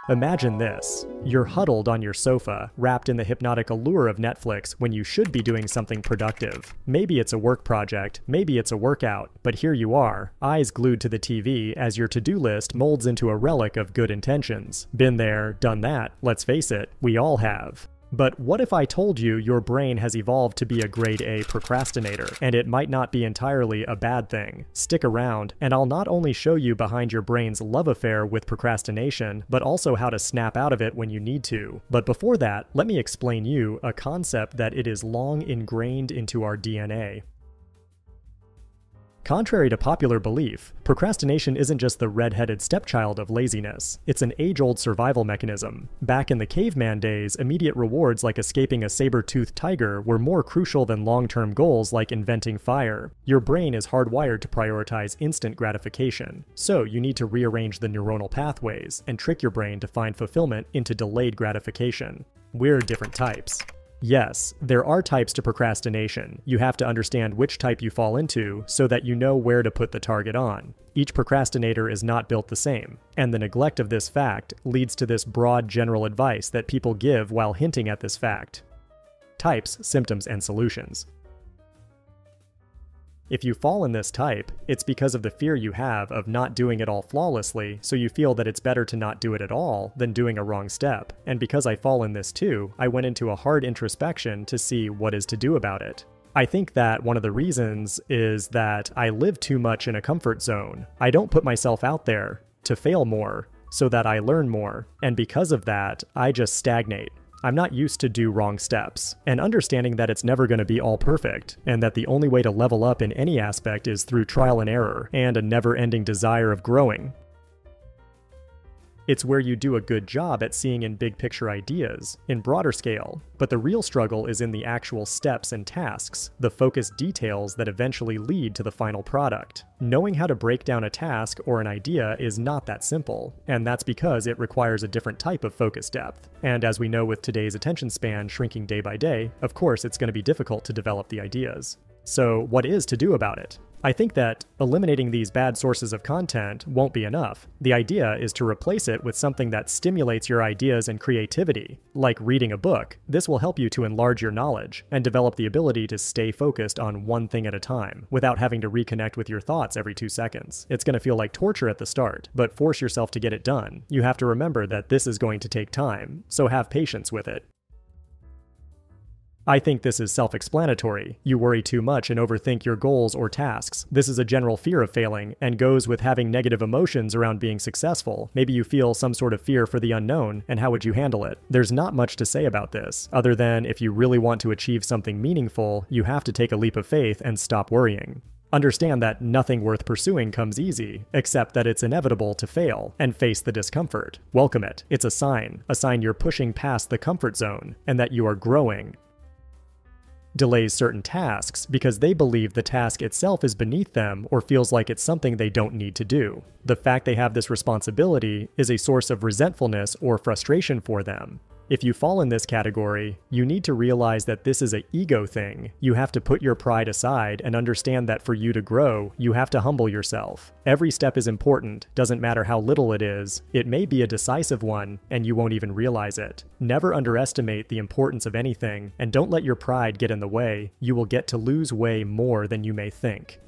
Imagine this. You're huddled on your sofa, wrapped in the hypnotic allure of Netflix when you should be doing something productive. Maybe it's a work project, maybe it's a workout, but here you are, eyes glued to the TV as your to-do list molds into a relic of good intentions. Been there, done that, let's face it, we all have. But what if I told you your brain has evolved to be a grade A procrastinator, and it might not be entirely a bad thing? Stick around, and I'll not only show you behind your brain's love affair with procrastination, but also how to snap out of it when you need to. But before that, let me explain you a concept that it is long ingrained into our DNA. Contrary to popular belief, procrastination isn't just the red-headed stepchild of laziness. It's an age-old survival mechanism. Back in the caveman days, immediate rewards like escaping a saber-toothed tiger were more crucial than long-term goals like inventing fire. Your brain is hardwired to prioritize instant gratification, so you need to rearrange the neuronal pathways and trick your brain to find fulfillment into delayed gratification. We're different types. Yes, there are types to procrastination. You have to understand which type you fall into so that you know where to put the target on. Each procrastinator is not built the same, and the neglect of this fact leads to this broad general advice that people give while hinting at this fact. Types, symptoms, and solutions. If you fall in this type, it's because of the fear you have of not doing it all flawlessly, so you feel that it's better to not do it at all than doing a wrong step. And because I fall in this too, I went into a hard introspection to see what is to do about it. I think that one of the reasons is that I live too much in a comfort zone. I don't put myself out there to fail more so that I learn more, and because of that, I just stagnate. I'm not used to do wrong steps, and understanding that it's never going to be all perfect, and that the only way to level up in any aspect is through trial and error, and a never-ending desire of growing. It's where you do a good job at seeing in big picture ideas, in broader scale, but the real struggle is in the actual steps and tasks, the focused details that eventually lead to the final product. Knowing how to break down a task or an idea is not that simple, and that's because it requires a different type of focus depth. And as we know with today's attention span shrinking day by day, of course it's going to be difficult to develop the ideas. So what is to do about it? I think that eliminating these bad sources of content won't be enough. The idea is to replace it with something that stimulates your ideas and creativity, like reading a book. This will help you to enlarge your knowledge and develop the ability to stay focused on one thing at a time, without having to reconnect with your thoughts every 2 seconds. It's going to feel like torture at the start, but force yourself to get it done. You have to remember that this is going to take time, so have patience with it. I think this is self-explanatory. You worry too much and overthink your goals or tasks. This is a general fear of failing, and goes with having negative emotions around being successful. Maybe you feel some sort of fear for the unknown, and how would you handle it? There's not much to say about this, other than if you really want to achieve something meaningful, you have to take a leap of faith and stop worrying. Understand that nothing worth pursuing comes easy, except that it's inevitable to fail, and face the discomfort. Welcome it. It's a sign you're pushing past the comfort zone, and that you are growing. Delays certain tasks because they believe the task itself is beneath them or feels like it's something they don't need to do. The fact they have this responsibility is a source of resentfulness or frustration for them. If you fall in this category, you need to realize that this is an ego thing. You have to put your pride aside and understand that for you to grow, you have to humble yourself. Every step is important, doesn't matter how little it is. It may be a decisive one, and you won't even realize it. Never underestimate the importance of anything, and don't let your pride get in the way. You will get to lose way more than you may think.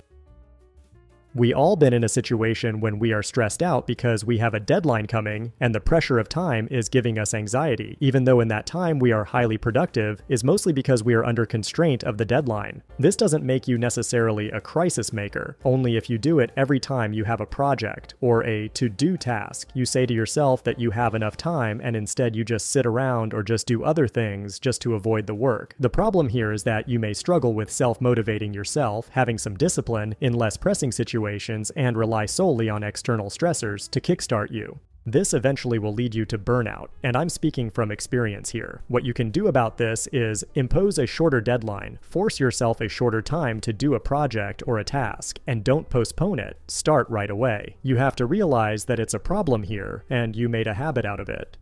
We all been in a situation when we are stressed out because we have a deadline coming and the pressure of time is giving us anxiety, even though in that time we are highly productive, is mostly because we are under constraint of the deadline. This doesn't make you necessarily a crisis maker, only if you do it every time you have a project or a to-do task. You say to yourself that you have enough time and instead you just sit around or just do other things just to avoid the work. The problem here is that you may struggle with self-motivating yourself, having some discipline in less pressing situations, and rely solely on external stressors to kickstart you. This eventually will lead you to burnout, and I'm speaking from experience here. What you can do about this is impose a shorter deadline, force yourself a shorter time to do a project or a task, and don't postpone it. Start right away. You have to realize that it's a problem here, and you made a habit out of it.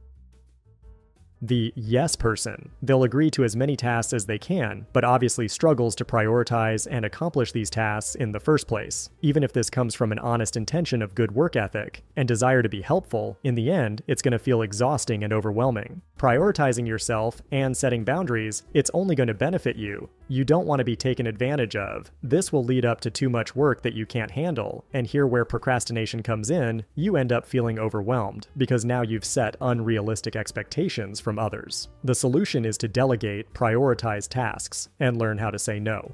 The yes person. They'll agree to as many tasks as they can, but obviously struggles to prioritize and accomplish these tasks in the first place. Even if this comes from an honest intention of good work ethic and desire to be helpful, in the end, it's going to feel exhausting and overwhelming. Prioritizing yourself and setting boundaries, it's only going to benefit you. You don't want to be taken advantage of. This will lead up to too much work that you can't handle, and here where procrastination comes in, you end up feeling overwhelmed because now you've set unrealistic expectations from others. The solution is to delegate, prioritize tasks, and learn how to say no.